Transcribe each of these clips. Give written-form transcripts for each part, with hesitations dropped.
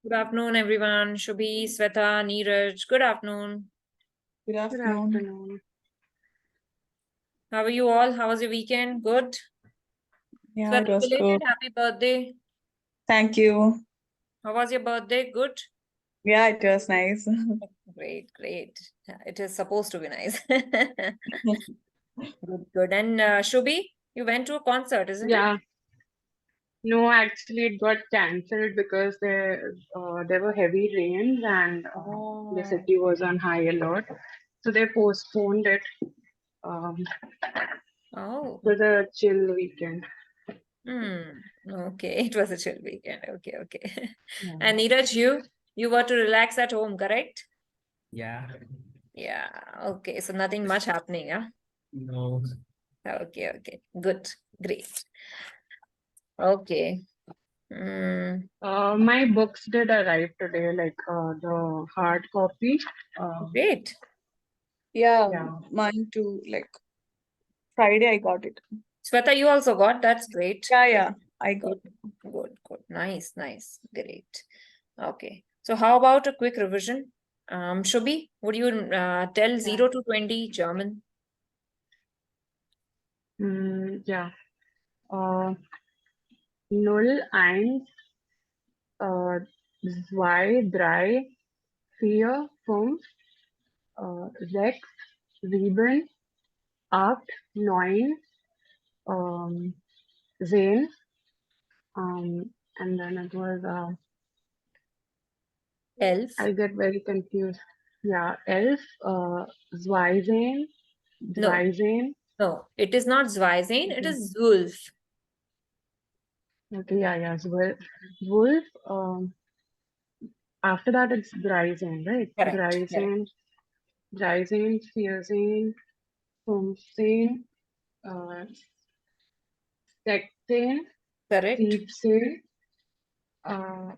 Good afternoon, everyone. Shubhi, Sweta, Neeraj. Good afternoon. Good Good afternoon. afternoon. How are you all? How was your weekend? Good. Yeah, it Sweta, was belated good. happy birthday. Thank you. How was your birthday? Good. Yeah, it was nice. Great, great. Yeah, it is supposed to be nice. Good, good. And Shubhi, you went to a concert, isn't it? Yeah, no, actually it got cancelled because there were heavy rains and the Oh. city was on high alert. So they postponed it um, Oh. for the chill weekend. Okay. It was a chill weekend. Okay, okay. Yeah. And Neeraj, you were to relax at home, correct? Yeah, Yeah. Okay. So nothing much happening, yeah? no. Okay, okay. Good. Great. Okay. Mm, My books did arrive today, like the hard copy. great. Yeah, Yeah. mine too. Like Friday, I got it. Sweta, you also got. That's great. Yeah, I got Good, good, good. Nice, nice. Great. Okay. So how about a quick revision? Shubhi, would you tell Yeah. 0 to 20 German? Yeah. 0, 1, 2, 3, 4, 5, 6, 7, 8, 9, 10, and then it was, Elf. I get very confused. Yeah, 11, 12, No, 13. no. It is not Zweizen. It Okay, is Zwölf. okay, yeah, 12, 12. After that, it's 13, right? Correct. Correct. 13, 13, 14, 15, 16, Correct. 17, uh,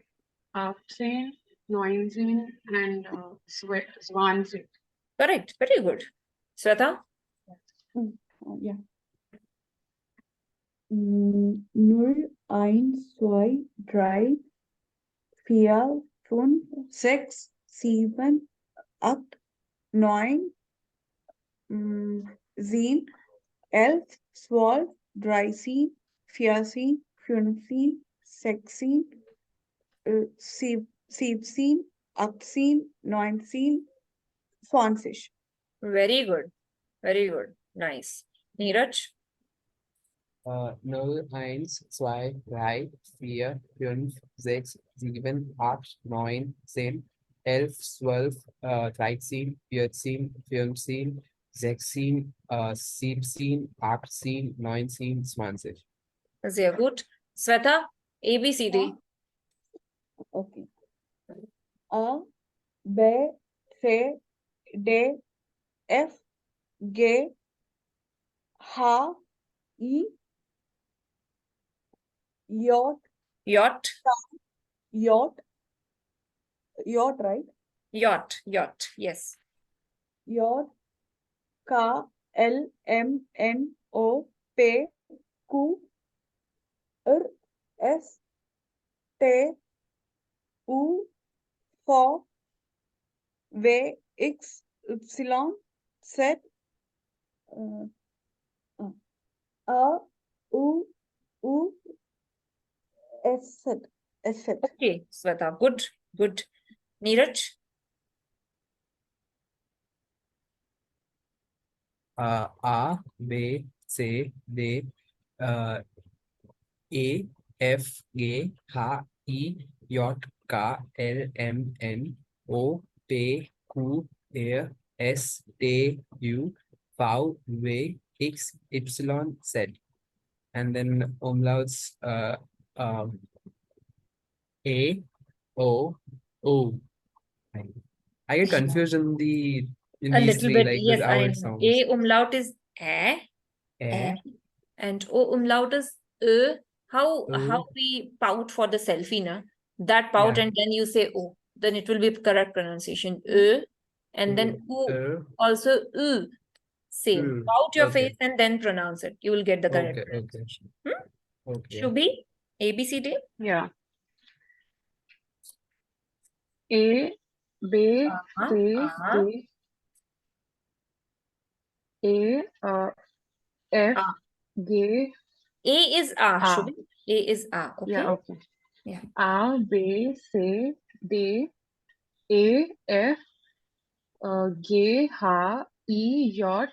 18, 19, and 20. Correct. Very good. Sweta? it. Yeah. 0, 1, 2, 3, 4, 5, 6, 7, 8, 9, 10, 11, 12, 13, 14, 15, 16, 17, 18, 19, 20. Very good. Very good. Nice. Neeraj? 0, 1, 2, 3, 4, 5, 6, 7, 8, 9, 10, 11, 12, 13, 14, 15, 16, 17, 18, 19, 20. Sehr gut. Sweta? ABCD. Okay. A, B, C, D, F, G, H, I, J, Yacht. Yacht, yacht, right? Yacht. Yacht. Yes. Yacht, K, L, M, N, O, P, Q, R, S, T, U, V, W, X, Y, Z, uh, A, U, U, S, Z, S, Z. Okay, Sweta. Good. Good. Neeraj? A, B, C, D, E, F, G, H, I, J, K, L, M, N, O, P, Q, R, S, T, U, V, W, X, Y, Z. And then umlauts um, A, O, O. I get confused in A these little three, bit. like with Yes, I our know. sounds. A umlaut is A, and O umlaut is E. How O, we pout for the selfie, na? That pout yeah, and then you say O. Then it will be correct pronunciation. E and then U. Also U. Same. Pout your okay, face and then pronounce it. You will get the correct okay, pronunciation. Hmm? okay. Shubhi? ABCD? Yeah. A, B, C, Uh-huh. D, A, F, Ah. G, A is A, A. Shubhi. A is A, Yeah, okay? okay. Yeah. A, B, C, D, A, F, G, H, I, J,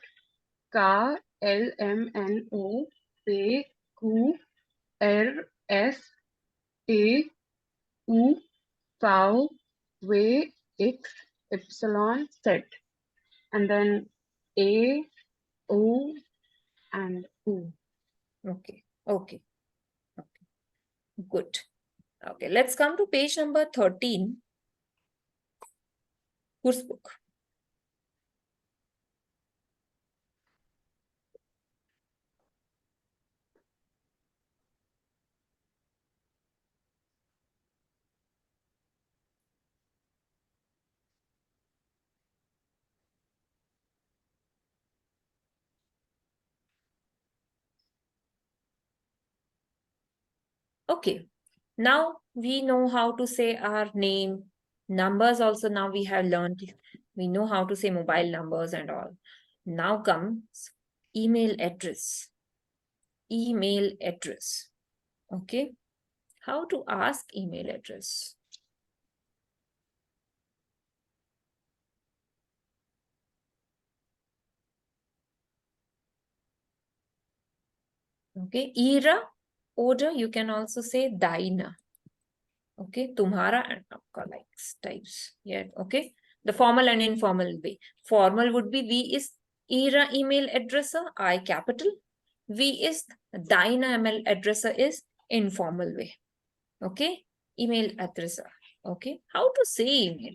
K, L, M, N, O, P, Q, R, S, T, U, V, W, X, Epsilon, Z. And then A, O, and U. Okay. Okay. Okay. Good. Okay. Let's come to page number 13. Whose book? Okay. Now we know how to say our name. Numbers also now we have learned. We know how to say mobile numbers and all. Now comes email address. Email address. Okay. How to ask email address? Okay. Era, order, you can also say deine. Okay. Tumhara and aapka likes types. Yeah. Okay. The formal and informal way. Formal would be V is era email addresser, I capital. V is deine email addresser is informal way. Okay. Email addresser. Okay. How to say email?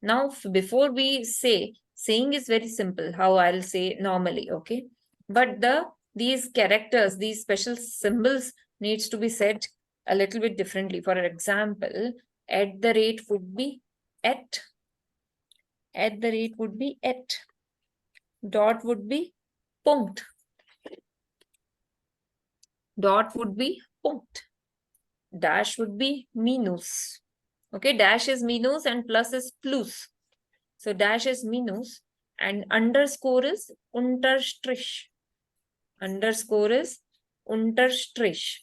Now, before we say, saying is very simple, how I'll say normally, okay? But these characters, these special symbols needs to be said a little bit differently. For example, at the rate would be at the rate would be at, dot would be punkt, dot would be punkt, dash would be minus. Okay, dash is minus and plus is plus. So dash is minus and underscore is Unterstrich. Underscore is Unterstrich.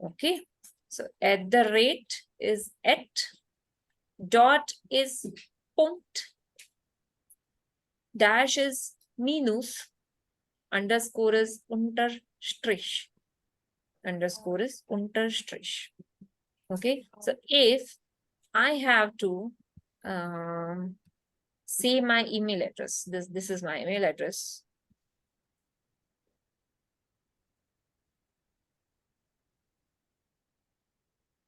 Okay. So at the rate is at. Dot is Punkt. Dash is minus. Underscore is Unterstrich. Underscore is Unterstrich. Okay. So if I have to say my email address. This is my email address.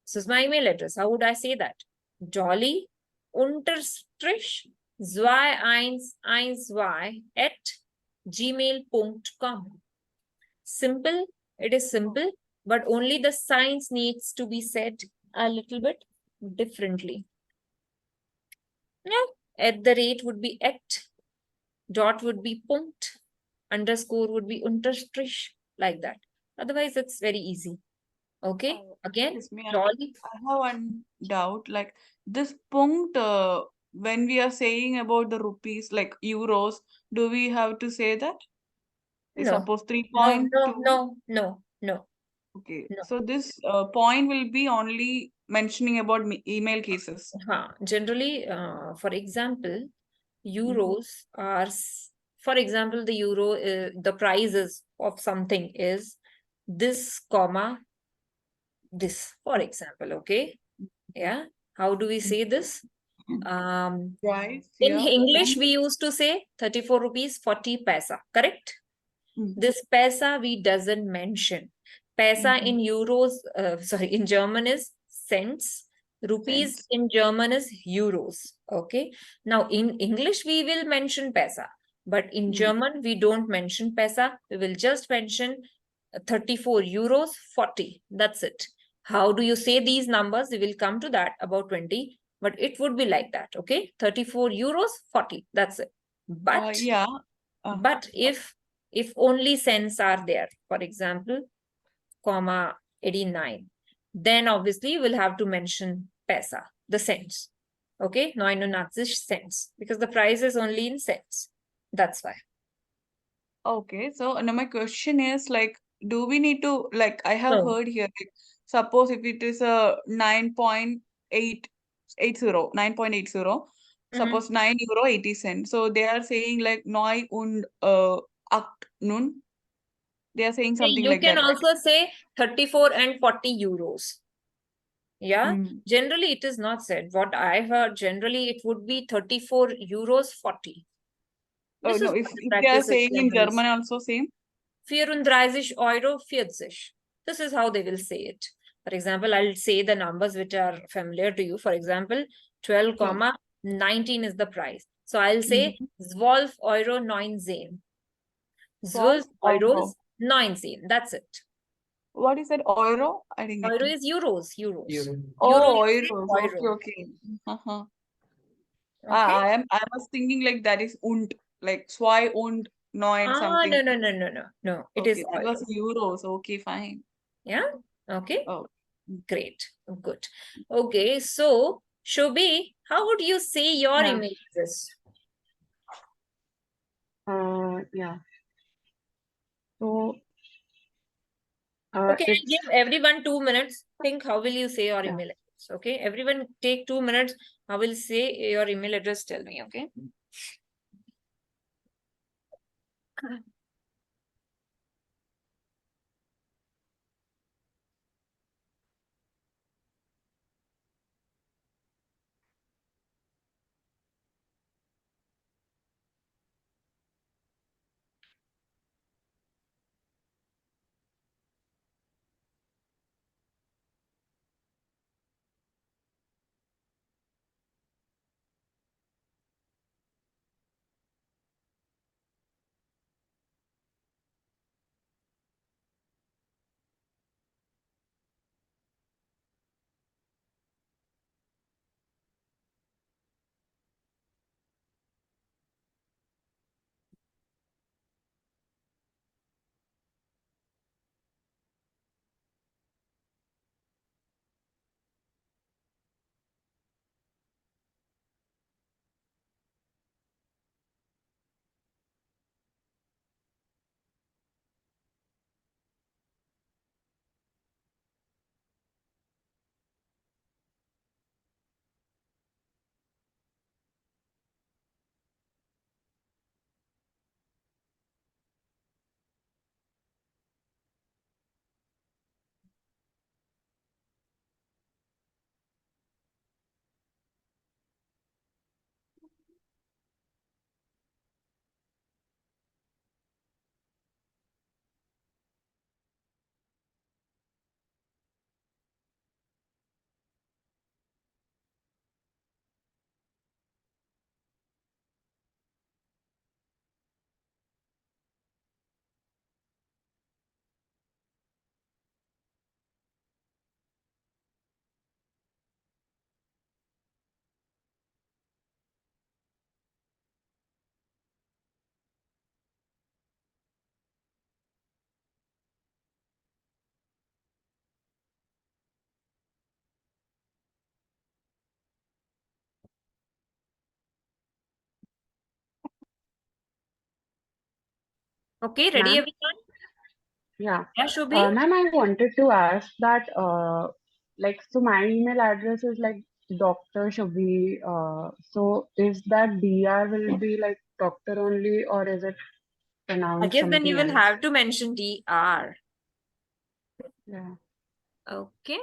This is my email address. How would I say that? Dolly unterstrich 211y at gmail.com. Simple. It is simple, but only the signs needs to be said a little bit differently. Yeah. At the rate would be at, dot would be punkt, underscore would be unterstrich, like that. Otherwise, it's very easy. Okay. Again, Excuse me, Dolly. I have one doubt. Like this punct, when we are saying about the rupees, like euros, do we have to say that? No. Suppose No, 3.2. no. Okay, No. so this point will be only mentioning about email cases. Generally, for example, euros are, for example, the euro, the prices of something is this, comma, this, for example, okay? Yeah. How do we say this? Right? In Yeah. English, we used to say 34 rupees, 40 paisa, correct? This paisa we doesn't mention. Paisa in euros, sorry, in German is cents. Rupees Cents. in German is euros. Okay. Now in English we will mention paisa, but in German we don't mention paisa. We will just mention 34 euros 40. That's it. How do you say these numbers? We will come to that about 20, but it would be like that. Okay. 34 euros 40. That's it. But Yeah. but if only cents are there, for example, comma 89, then obviously you will have to mention paisa, the cents. Okay, 89 cents because the price is only in cents. That's why. Okay, so now my question is like, do we need to like I have No. heard here like suppose if it is a 9.80, suppose €9.80. So they are saying like neu und 8 nun. They are saying something You like can that. also say 34 and 40 euros. Yeah, Mm. generally it is not said. What I heard, generally it would be 34 euros 40. Oh This no, is if what the they are practice is saying in generally German also same. 34 Euro 40. This is how they will say it. For example, I'll say the numbers which are familiar to you. For example, 12, Sure. 19 is the price. So I'll say Mhm. 12 Euro 9. 12 12 euros euro. 9. That's it. What is that euro? I didn't get Euro it. is euros. Euro. Euro, Oh, you say euros. euro. Okay, okay. Uh-huh. Okay. I was thinking like that is und, like zwei und neun something. No. It is Okay, that euro. was euros. Okay, fine. Yeah. Okay. Oh, Great. Good. Okay. So, Shobhi, how would you say your Yeah. email address? Yeah. So, Okay, I it's give everyone 2 minutes. Think how will you say your yeah. email address? Okay. Everyone take 2 minutes. How will say your email address? Tell me. Okay. Okay. Ready, Ma'am? everyone? Yeah. Yeah, Shobhi? Ma'am, I wanted to ask that, like, so my email address is like Dr. Shabhi. So is that DR will be like doctor only, or is it I pronounced guess then you something will else? have to mention DR. Yeah. Okay.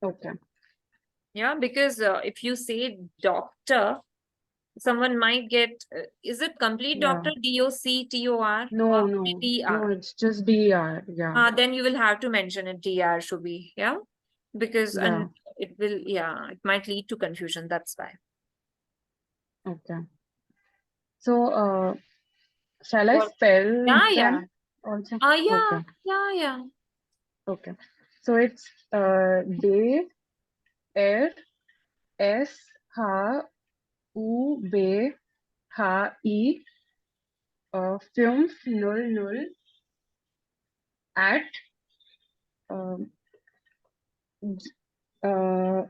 Okay. Yeah, because if you say doctor, someone might get, is it complete Yeah. doctor, DOCTOR or No, no, DR? it's just DR. Yeah. Then you will have to mention it, DR should be, yeah? Because, Yeah. and it will, yeah, it might lead to confusion. That's why. Okay. So, shall I Or, spell yeah. them also? Yeah. Okay. Yeah. Okay. So it's D R S H U B H I 500 at um, g- uh,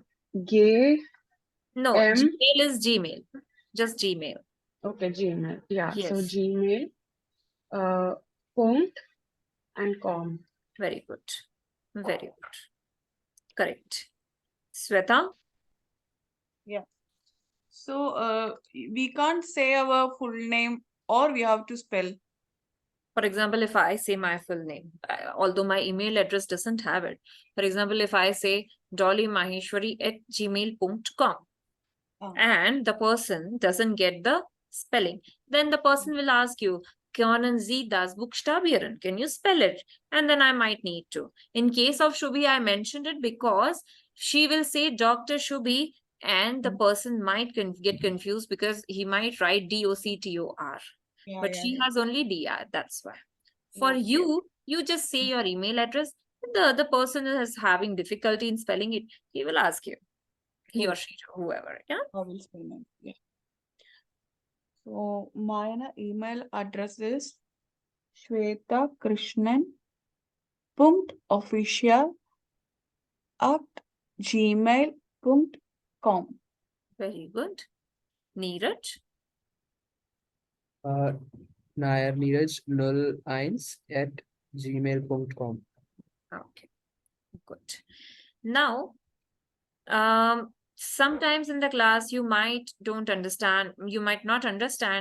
G No, M. Gmail is Gmail. Just Gmail. Okay, Gmail. Yeah. So Yes. Gmail, punct and com. Very good. Very good. Correct. Sweta? Yeah. So we can't say our full name or we have to spell. For example, if I say my full name, although my email address doesn't have it. For example, if I say dollymaheshwari@gmail.com and the person doesn't get the spelling, then the person will ask you, können Sie das buchstabieren? Can you spell it? And then I might need to. In case of Shubhi, I mentioned it because she will say Dr. Shubhi and the person might get confused because he might write DOCTOR. Yeah, But yeah, she yeah. has only DR, that's why. For Okay. you just say your email address. The other person is having difficulty in spelling it, he will ask you. He or she, whoever. Yeah. I will spell name. Yeah. So my email address is Shweta Krishnan .official@gmail.com. Very good. Neeraj? Nair Neeraj 01 @gmail.com. Okay, good. Now, sometimes in the class you might not understand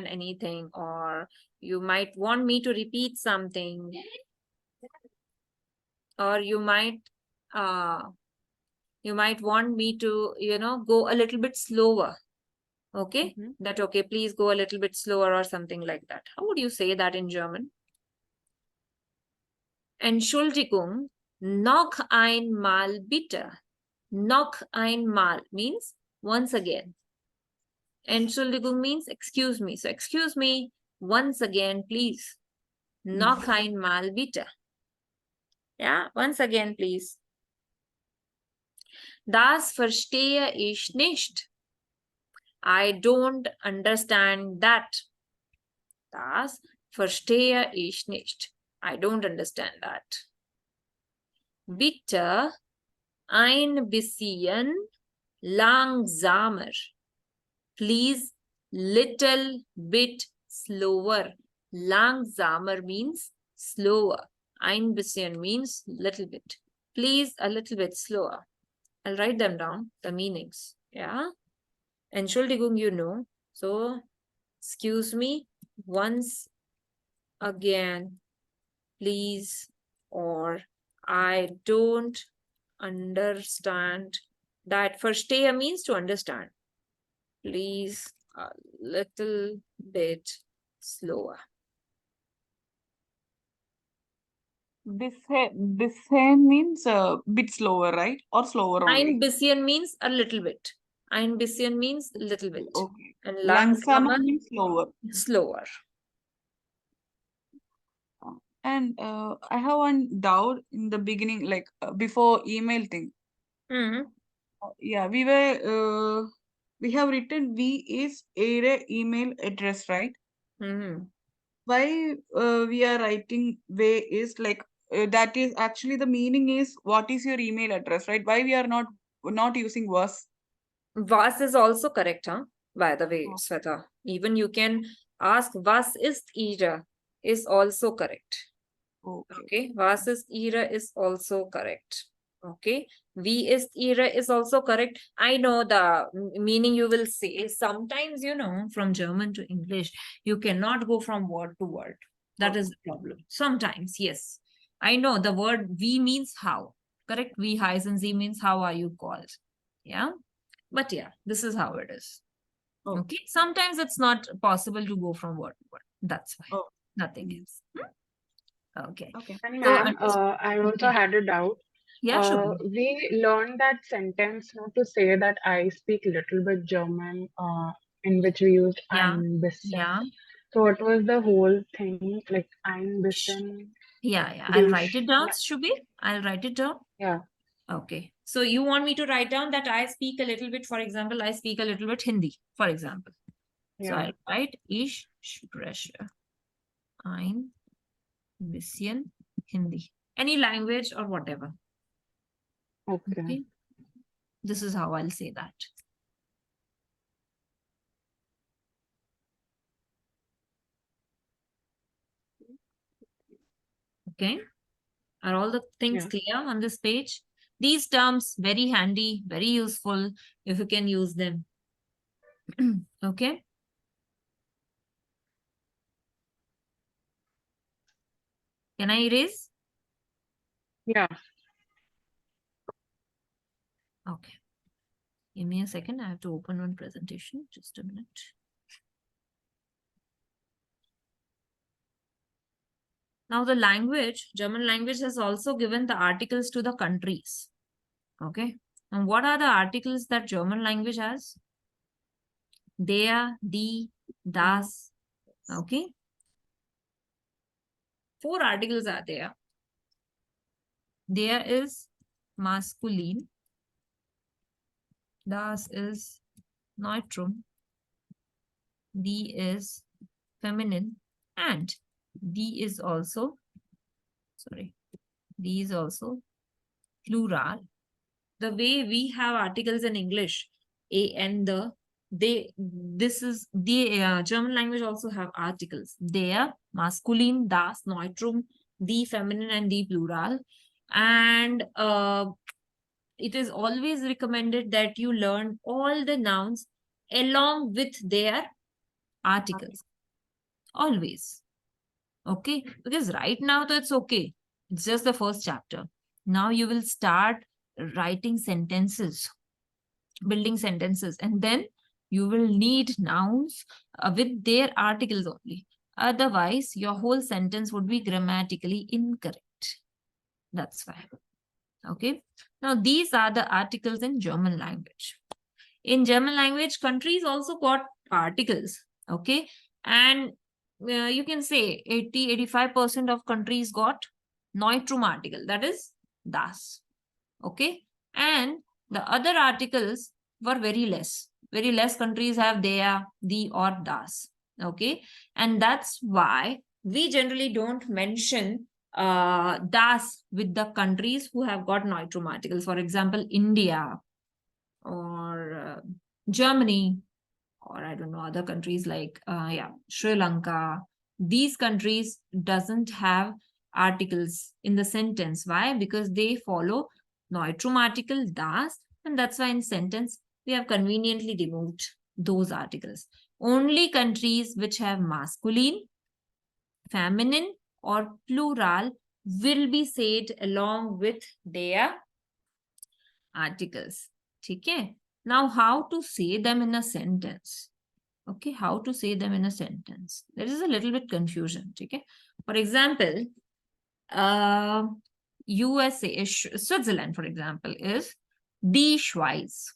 anything, or you might want me to repeat something, or you might want me to, go a little bit slower. Okay? That okay, please go a little bit slower or something like that. How would you say that in German? Entschuldigung, noch einmal bitte. Noch einmal means once again. Entschuldigung means excuse me. So excuse me, once again, please. Noch einmal bitte. Yeah, once again, please. Das verstehe ich nicht. I don't understand that. Das verstehe ich nicht. I don't understand that. Bitte ein bisschen langsamer. Please, little bit slower. Langsamer means slower. Ein bisschen means little bit. Please, a little bit slower. I'll write them down, the meanings. Yeah. Entschuldigung, you know. So, excuse me, once again, please, or I don't understand that. Verstehe means to understand. Please, a little bit slower. Bisschen means a bit slower, right? Or slower only. Ein bisschen means a little bit. Ein bisschen means little bit. Okay. And Langsamer langsamer, means slower. slower. And I have one doubt in the beginning, like before email thing. Yeah, we have written V is a email address, right? Why we are writing way is like that is actually the meaning is what is your email address, right? Why we are not using was? Was is also correct, huh? By the way, Sweta. Even you can ask was ist Ihre is also correct. Okay. Was ist Ihre is also correct. Okay. Wie ist Ihre is also correct. I know the meaning you will say. Sometimes, from German to English, you cannot go from word to word. That is the problem. Sometimes, yes. I know the word wie means how. Correct? Wie heißen Sie means how are you called. Yeah. But yeah, this is how it is. Okay. Sometimes it's not possible to go from word to word. That's why. Nothing else. Okay. And So, ma'am, I also had a doubt. Yeah, sure. We learned that sentence not to say that I speak little bit German, in which we used ein bisschen. Yeah. So what was the whole thing, like ein bisschen? Yeah. I'll write it down, Shubhi. I'll write it down. Yeah. Okay. So you want me to write down that I speak a little bit, for example, I speak a little bit Hindi, for example. Yeah. So I'll write Ich spreche ein bisschen Hindi. Any language or whatever. Okay. This is how I'll say that. Okay. Are all the things Yeah. clear on this page? These terms very handy, very useful if you can use them. Okay. Can I erase? Yeah. Okay. Give me a second. I have to open one presentation. Just a minute. Now the language, German language has also given the articles to the countries. Okay. And what are the articles that German language has? Der, die, das. Okay. 4 articles are there. Der is masculine. Das is neutrum. Die is feminine. And die is also, die is also plural. The way we have articles in English, a and the, German language also have articles. Der, masculine, das, neutrum, die feminine, and die plural. And it is always recommended that you learn all the nouns along with their articles. Always. Okay, because right now that's okay. It's just the first chapter. Now you will start writing sentences, building sentences, and then you will need nouns with their articles only. Otherwise, your whole sentence would be grammatically incorrect. That's why. Okay. Now, these are the articles in German language. In German language, countries also got articles. Okay. And you can say 80-85% of countries got neutrum article, that is das. Okay. And the other articles were very less. Very less countries have der, die, or das. Okay. And that's why we generally don't mention das with the countries who have got neutrum articles. For example, India or Germany, or I don't know, other countries like Sri Lanka. These countries doesn't have articles in the sentence. Why? Because they follow neutrum article das, and that's why in sentence we have conveniently removed those articles. Only countries which have masculine, feminine, or plural will be said along with their articles. Okay. Now, how to say them in a sentence? Okay, how to say them in a sentence? There is a little bit confusion. Okay. For example, USA, Switzerland, for example, is die Schweiz,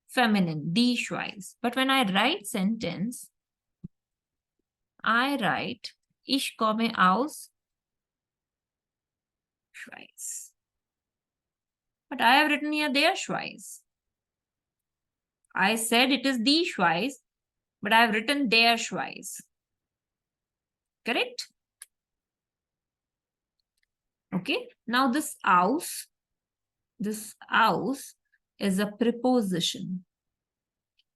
feminine, die Schweiz. But when I write sentence, I write ich komme aus Schweiz. But I have written here der Schweiz. I said it is die Schweiz, but I have written der Schweiz. Correct? Okay. Now this aus is a preposition.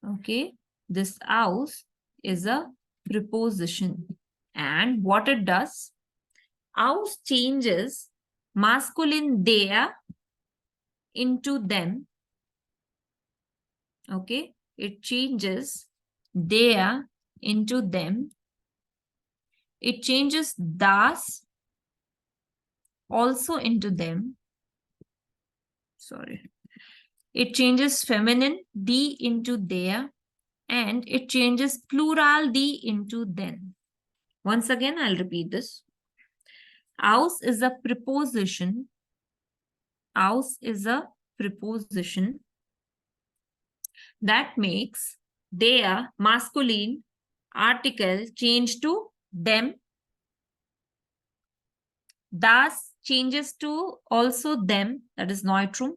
Okay. This aus is a preposition. And what it does, aus changes masculine der into them. Okay. It changes der into them. It changes das also into them. Sorry. It changes feminine die into their, and it changes plural die into them. Once again, I'll repeat this. Aus is a preposition. Aus is a preposition that makes their masculine article change to them. Das changes to also them, that is neutrum.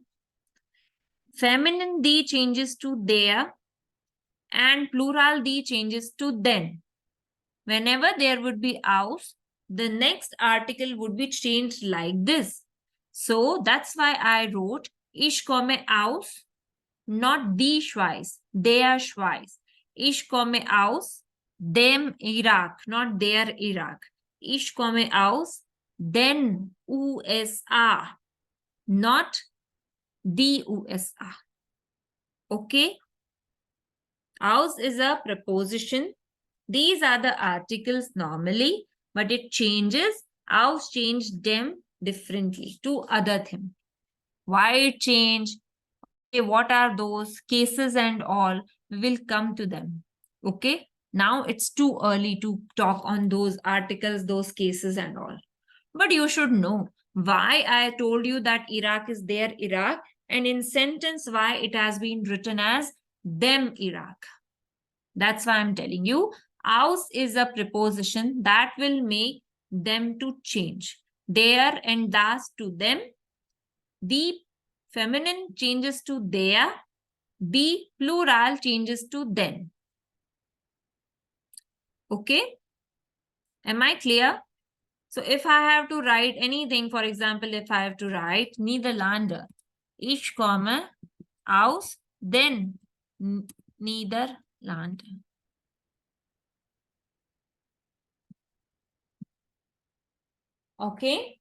Feminine die changes to their, and plural die changes to them. Whenever there would be aus, the next article would be changed like this. So that's why I wrote ich komme aus, not die Schweiz, der Schweiz. Ich komme aus dem Iraq, not their Iraq. Ich komme aus then USA, not the USA. Okay? Aus is a preposition. These are the articles normally, but it changes. Aus changed them differently to other thing. Why it changed? Okay, what are those cases and all? We will come to them. Okay? Now it's too early to talk on those articles, those cases and all. But you should know why I told you that Iraq is their Iraq, and in sentence why it has been written as them Iraq. That's why I'm telling you. Aus is a preposition that will make them to change. Their and das to them. The feminine changes to their. The plural changes to them. Okay? Am I clear? So if I have to write anything, for example, if I have to write Niederlande, ich komme aus den Niederlanden. Okay?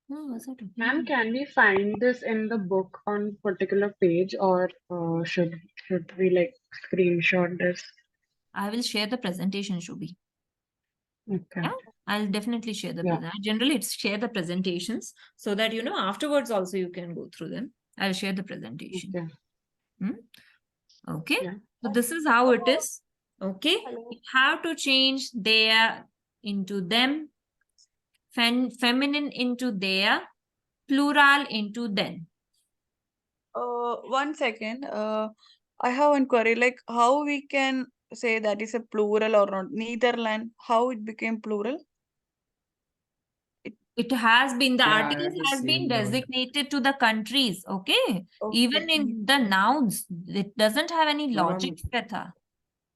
Oh, was that okay? Ma'am, can we find this in the book on particular page, or should we like screenshot this? I will share the presentation, Shubhi. Okay. Yeah, I'll definitely share the Yeah. presentation. Generally, it's share the presentations so that, you know, afterwards also you can go through them. I'll share the presentation. Okay. Okay. Yeah. So this is how it is. Okay. You have to change their into them, feminine into their, plural into them. 1 second. I have one query. Like, how we can say that is a plural or not? Netherland. How it became plural? It has been, the Yeah, I articles had the has been same doubt. designated to the countries. Okay. Even Okay. in the nouns, it doesn't have any Ma'am, logic, Shweta.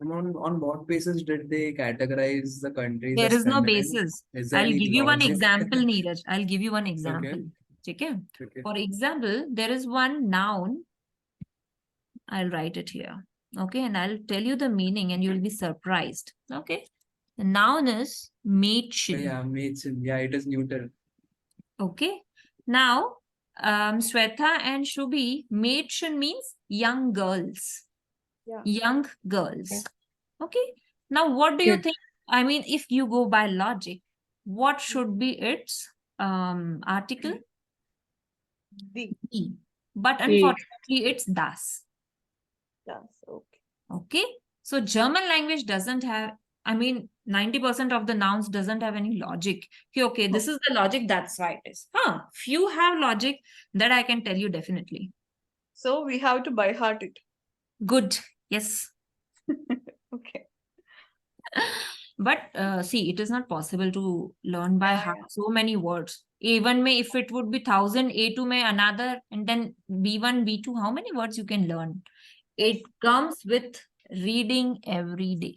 on what basis did they categorize the countries There as is no feminine? basis. Is there I'll any give you one logic? example, Neeraj. I'll give you one example. Okay. Okay. For example, there is one noun. I'll write it here. Okay. And I'll tell you the meaning and you'll be surprised. Okay. The noun is Mädchen. Yeah, yeah, it is neuter. Okay. Now, Swetha and Shubhi, Mädchen means young girls. Yeah. Young girls. Okay. Okay. Now, what do you Kids. think? I mean, if you go by logic, what should be its article? The. E. But The. unfortunately, it's das. Yes. Okay. Okay. So German language doesn't have, I mean, 90% of the nouns doesn't have any logic. Okay, this is the logic, that's why it is. Few have logic that I can tell you definitely. So we have to by heart it. Good. Yes. Okay. But see, it is not possible to learn by heart so many words. A1 may, if it would be 1000, A2 may another, and then B1, B2, how many words you can learn? It comes with reading every day.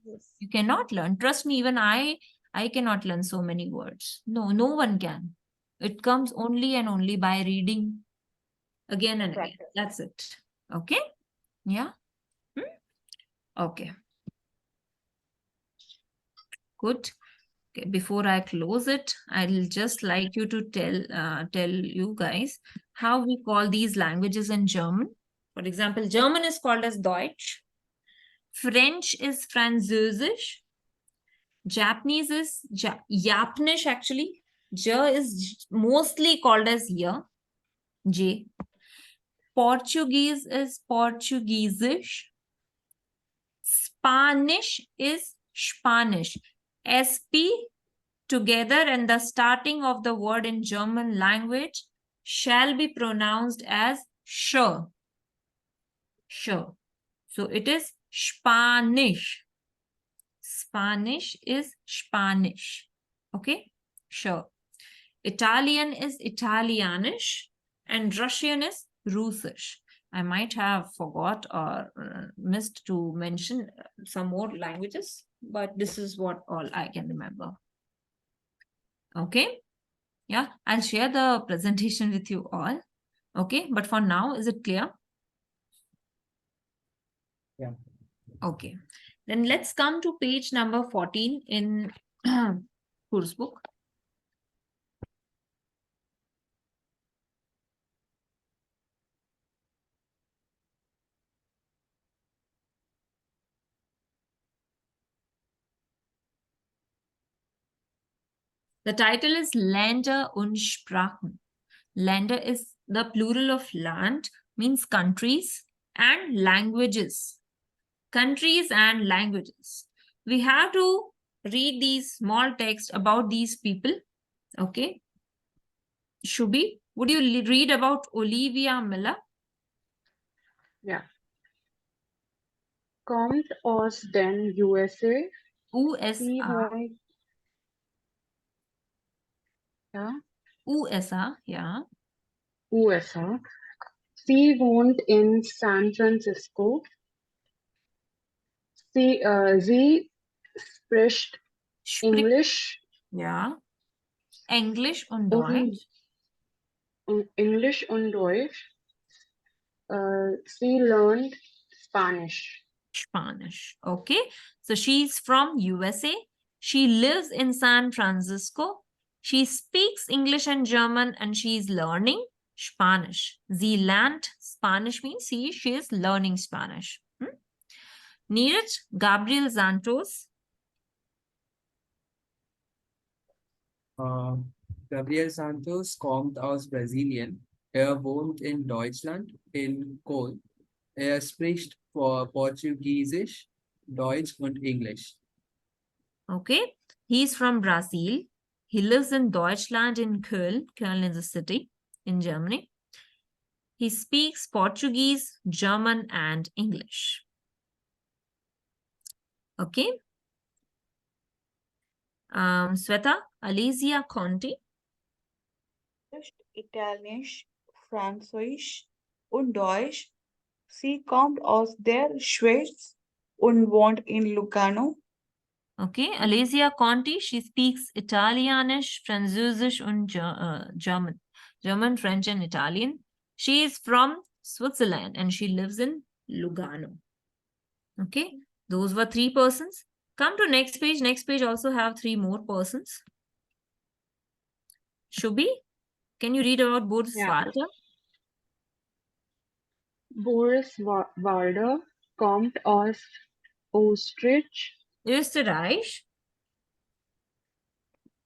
Yes. You cannot learn. Trust me, even I cannot learn so many words. No, no one can. It comes only and only by reading again and again. Practice. That's it. Okay? Yeah? Okay. Good. Okay, before I close it, I'll just like you to tell you guys how we call these languages in German. For example, German is called as Deutsch. French is Französisch. Japanese is Japanish actually. J is mostly called as Y. J. Portuguese is Portuguesisch. Spanish is Spanish. SP together and the starting of the word in German language shall be pronounced as sh. Sh. So it is Spanish. Spanish is Spanish. Okay? Sure. Italian is Italianish and Russian is Russisch. I might have forgot or missed to mention some more languages, but this is what all I can remember. Okay? Yeah, I'll share the presentation with you all. Okay, but for now, is it clear? Yeah. Okay, then let's come to page number 14 in course book. The title is Länder und Sprachen. Länder is the plural of land, means countries, and languages. Countries and languages. We have to read these small text about these people. Okay. Shubi, would you read about Olivia Miller? Yeah. Kommt aus den USA. Sie USA. wohnt, ja, USA, yeah. USA. Sie wohnt in San Francisco. Sie spricht Englisch Ja. Englisch und und, Deutsch. Englisch und Deutsch. She learned Spanish. Spanish. Okay. So she's from USA. She lives in San Francisco. She speaks English and German and she's learning Spanish. Sie lernt Spanish means she is learning Spanish. Neeraj, Gabriel Santos. Gabriel Santos kommt aus Brasilien. Er wohnt in Deutschland, in Köln. Er spricht Portugiesisch, Deutsch und Englisch. Okay. He's from Brazil. He lives in Deutschland in Köln. Köln is a city in Germany. He speaks Portuguese, German, and English. Okay. Sweta, Alicia Conti. Italienisch, Französisch und Deutsch. Sie kommt aus der Schweiz und wohnt in Lugano. Okay, Alicia Conti, she speaks Italianisch, Französisch, and German. German, French, and Italian. She is from Switzerland and she lives in Lugano. Okay, those were 3 persons. Come to next page. Next page also have 3 more persons. Shubi, can you read about Boris Walter? Boris Walder kommt aus Österreich.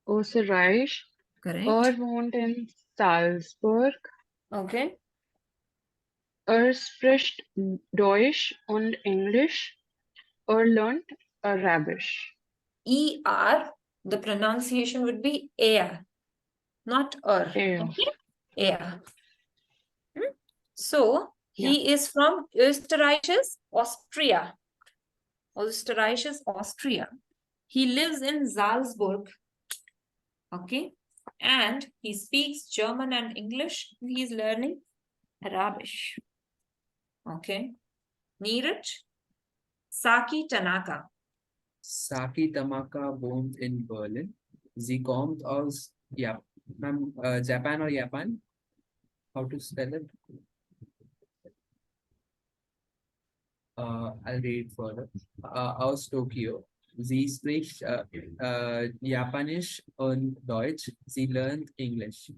Österreich. Correct. Wohnt in Salzburg. Okay. Spricht Deutsch und Englisch. Lernt Arabisch. ER, the pronunciation would be air, not Air. Okay? Air. So, he is from Österreich's Austria. Österreich's Austria. He lives in Salzburg. Okay. And he speaks German and English. He is learning Arabic. Okay. Neeraj, Saki Tanaka. Saki Tamaka wohnt in Berlin. Sie kommt aus Japan or Japan? How to spell it? I'll read further. Aus Tokio. Sie spricht Japanisch und Deutsch. Sie lernt English.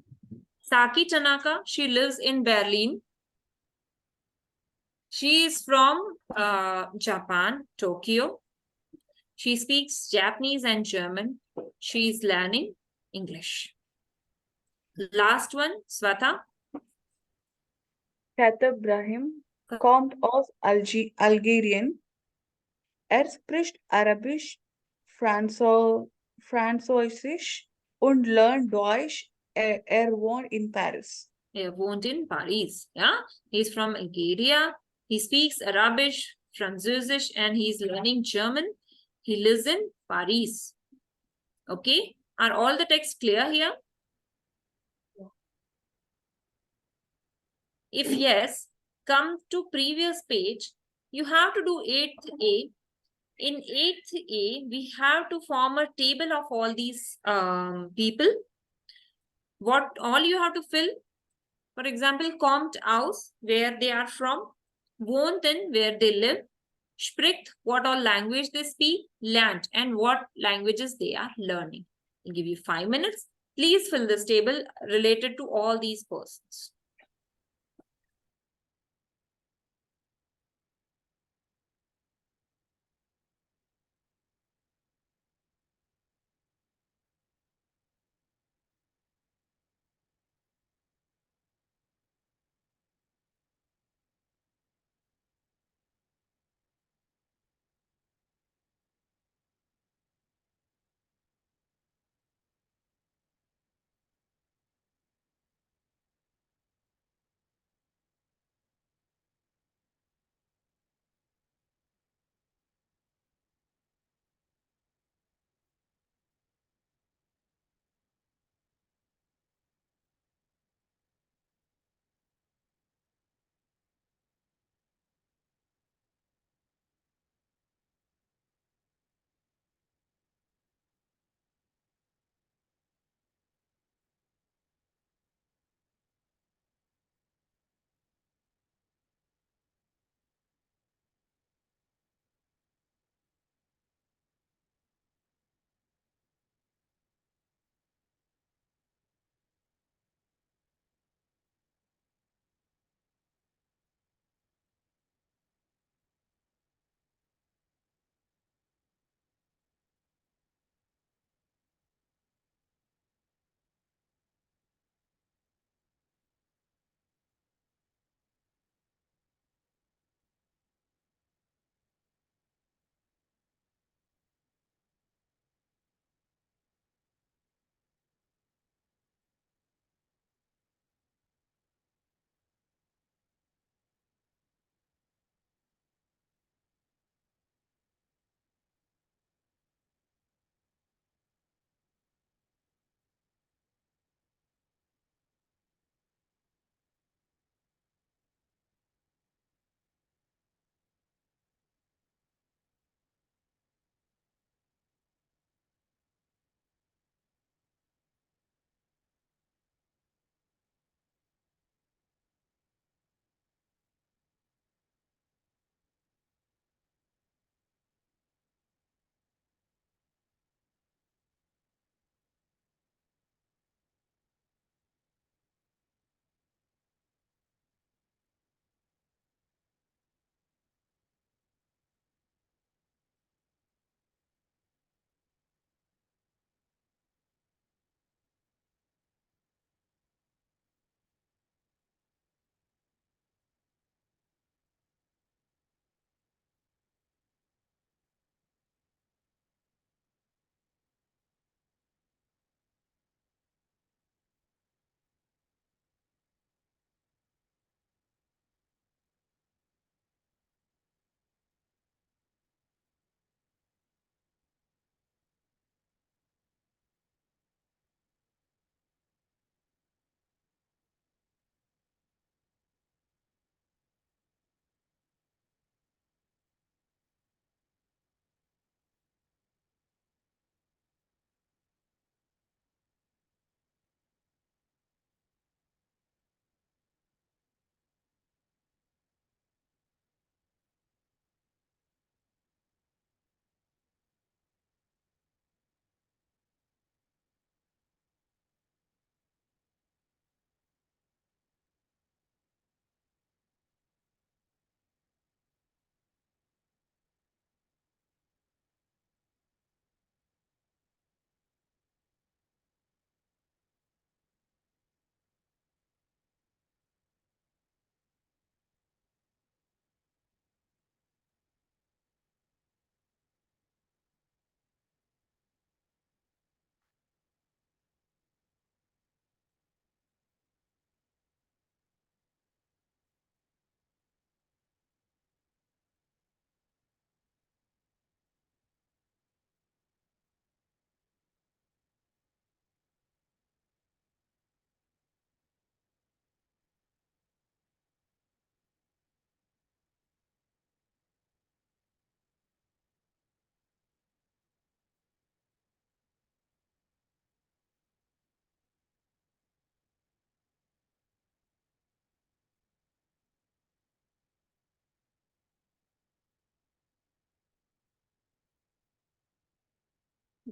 Saki Tanaka, she lives in Berlin. She is from Japan, Tokyo. She speaks Japanese and German. She is learning English. Last one, Swata. Kata Brahim kommt aus Algerien. Spricht Arabisch, Französisch und lernt Deutsch. Wohnt in Paris. Wohnt in Paris. Yeah, he's from Algeria. He speaks Arabic, Französisch, and he's learning German. He lives in Paris. Okay, are all the texts clear here? If yes, come to previous page. You have to do 8th A. In 8th A, we have to form a table of all these people. What all you have to fill? For example, kommt aus, where they are from, wohnt in, where they live, spricht, what all language they speak, lernt, and what languages they are learning. I'll give you 5 minutes. Please fill this table related to all these persons.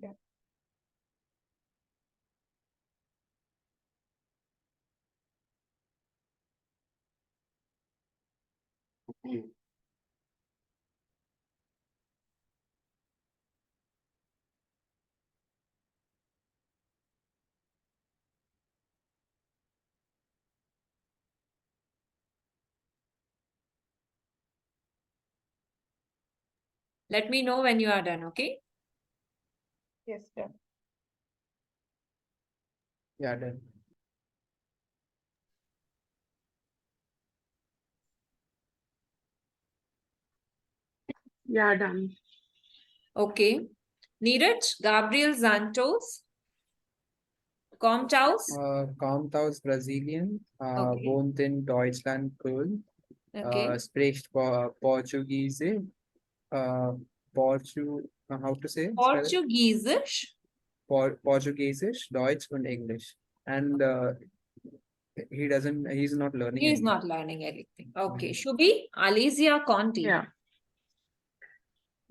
Yeah. Let me know when you are done, okay? Yes, done. Yeah, done. Yeah, done. Okay. Neeraj, Gabriel Santos, Comtaus. Kommt aus Brasilien, Okay. wohnt in Deutschland, Köln, Okay. spricht Portugiese, how to say? Spell it? Portugiesisch. Portugiesisch, Deutsch und English. And he's not learning He is anything. not learning anything. Okay. Shubhi, Alicia Conti. Yeah.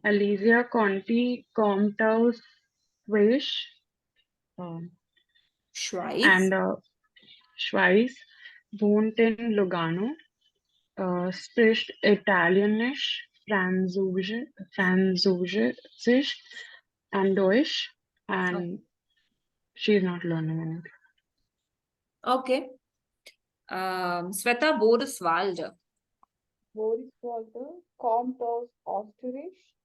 Alicia Conti kommt aus Schweiz Schweiz. and Schweiz, wohnt in Lugano, spricht Italienisch, Französisch and Deutsch, and she's not learning anything. Okay. Sveta Boriswalde. Boris Walter kommt aus Österreich,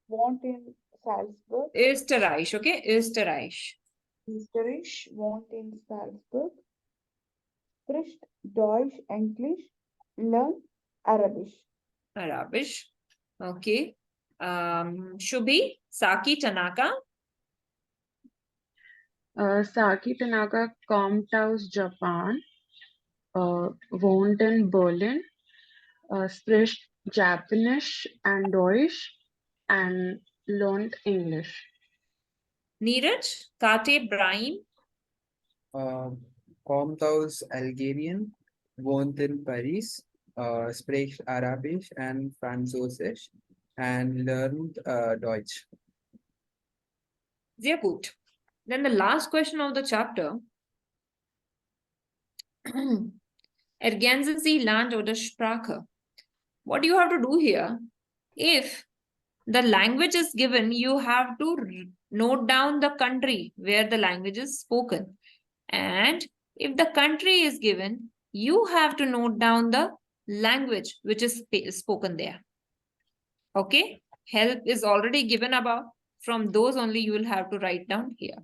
wohnt in Salzburg. Österreich. Okay. Österreich. Österreich, wohnt in Salzburg. Spricht Deutsch, Englisch, lernt Arabisch. Arabisch. Okay. Shubhi, Saki Tanaka. Saki Tanaka kommt aus Japan, wohnt in Berlin, spricht Japanese and Deutsch, and learned English. Neeraj, Kate Brahim. Kommt aus Algerien, wohnt in Paris, spricht Arabisch and Französisch and learned Deutsch. Sehr gut. Then the last question of the chapter. Ergänzen Sie Land oder Sprache. What do you have to do here? If the language is given, you have to note down the country where the language is spoken. And if the country is given, you have to note down the language which is spoken there. Okay? Help is already given above. From those only you will have to write down here.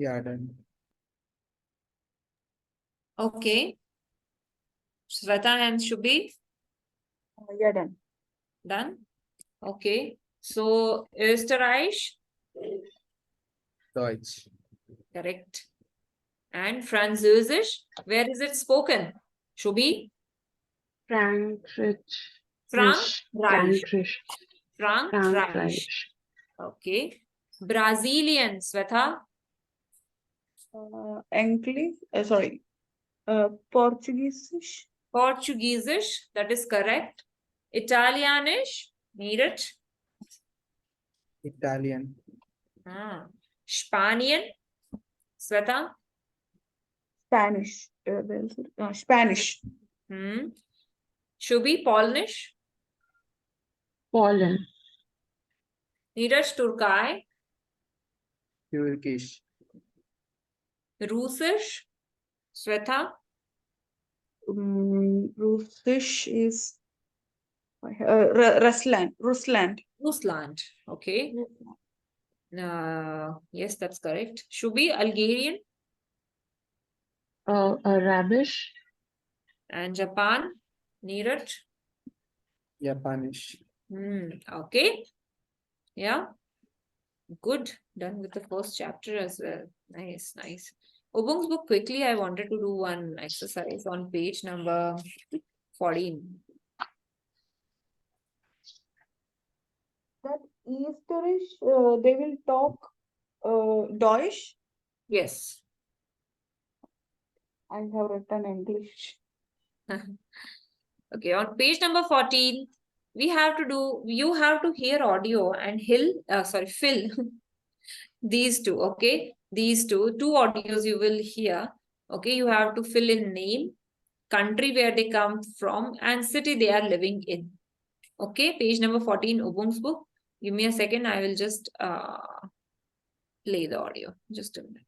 Yeah, done. Okay. Shweta and Shubhi, Yeah, done. done. Okay. So Österreich, Deutsch. correct. And Französisch, where is it spoken? Shubhi? Frankreich. Frankreich. Frankreich. Frankreich. Frankreich. Okay. Brazilian, Swetha? English, sorry, Portuguese. Portuguesish, that is correct. Italianish, need it. Italian. Spanian, Swetha? Spanish. Spanish. Shubhi, Polnish? Poland. Neeraj, Turkai? Turkish. Russisch, Swetha? Russisch is Rusland. Rusland, okay. Rusland. Yes, that's correct. Shubhi, Algerian? Arabish. And Japan, Neeraj? Japanish. Okay. Yeah. Good. Done with the first chapter as well. Nice, nice. Obung's book, quickly, I wanted to do one exercise on page number 14. That Easterish, they will talk Deutsch. Yes. I have written English. Okay, on page number 14, you have to hear audio and fill these two, okay? These two audios you will hear, okay? You have to fill in name, country where they come from, and city they are living in. Okay, page number 14, Ubung's book. Give me a second, I will just play the audio. Just a minute.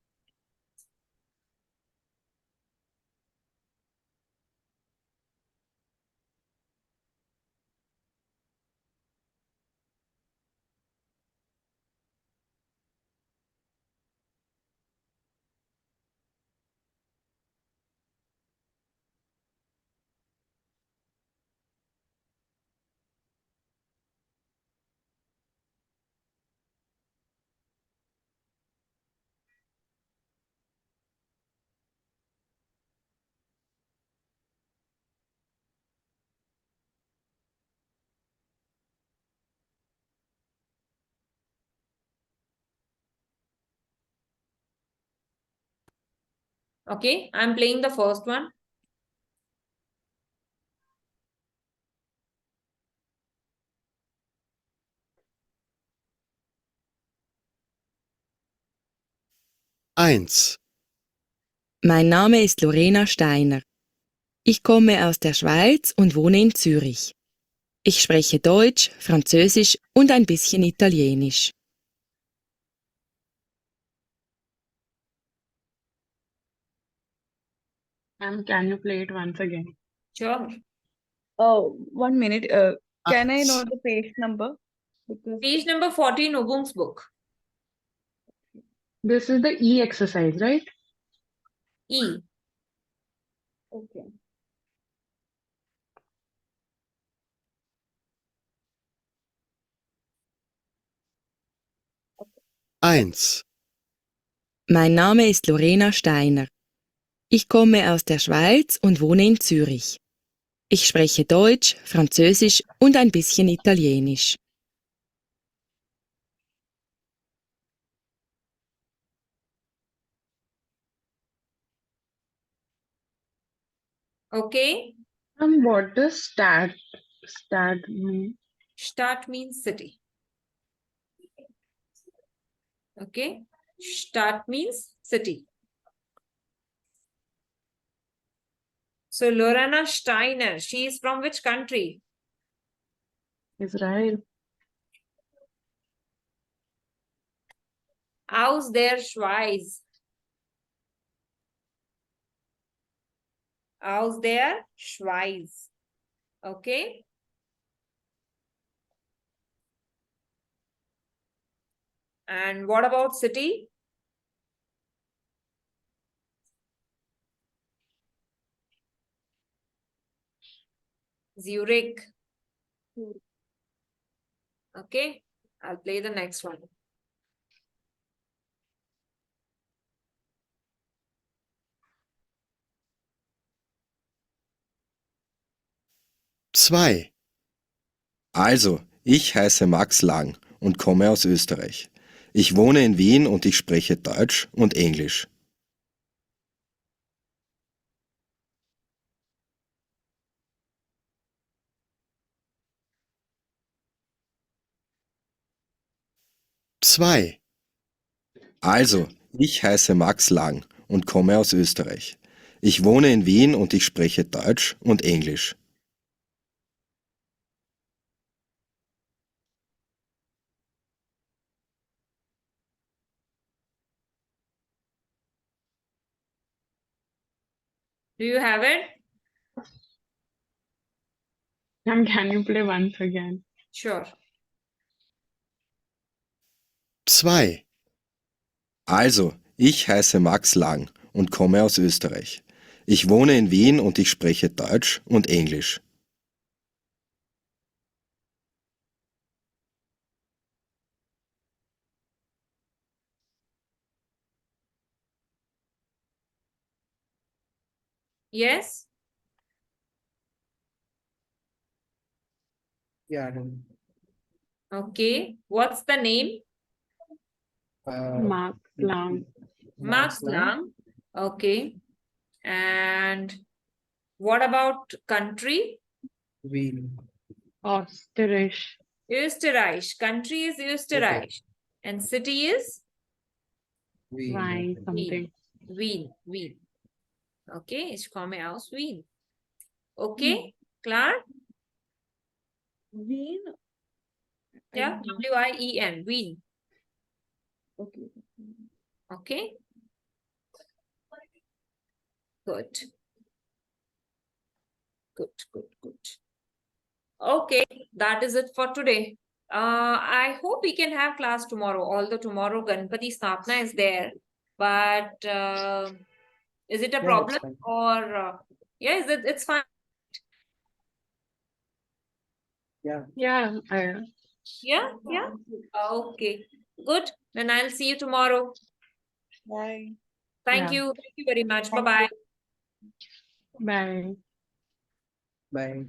Okay, I'm playing the first one. Eins. Mein Name ist Lorena Steiner. Ich komme aus der Schweiz und wohne in Zürich. Ich spreche Deutsch, Französisch und ein bisschen Italienisch. Can you play it once again? Sure. Oh, 1 minute. Can I know the page number? Because Page number 14, Ubung's book. This is the E exercise, right? E. okay. Eins. Mein Name ist Lorena Steiner. Ich komme aus der Schweiz und wohne in Zürich. Ich spreche Deutsch, Französisch und ein bisschen Italienisch. Okay. What does stat mean? Stadt means city. Okay. Stadt means city. So Lorena Steiner, she is from which country? Israel. Aus der Schweiz. Aus der Schweiz. Okay. And what about city? Zurich. Okay, I'll play the next one. Zwei. Also, ich heiße Max Lang und komme aus Österreich. Ich wohne in Wien und ich spreche Deutsch und Englisch. Zwei. Also, ich heiße Max Lang und komme aus Österreich. Ich wohne in Wien und ich spreche Deutsch und Englisch. Do you have it? Can you play once again? Sure. Zwei. Also, ich heiße Max Lang und komme aus Österreich. Ich wohne in Wien und ich spreche Deutsch und Englisch. Yes? Yeah. Okay. What's the name? Max Lang. Max Lang. Okay. And what about country? Wien. Österreich. Österreich. Country is Österreich. And city is Wien. Wine something. Wien. Wien. Okay. Ich komme aus Wien. Okay. Klar? Wien. Yeah. W-I-E-N. Wien. Okay. Okay. Good. Good. Okay, that is it for today. I hope we can have class tomorrow, although tomorrow Ganpati Stapna is there. But is it a Yeah, problem it's fine. or yeah, it's fine. Yeah. Yeah, Yeah. Okay, good. Then I'll see you tomorrow. Bye. Thank Yeah. you. Thank you very much. Thank Bye-bye. bye. Bye.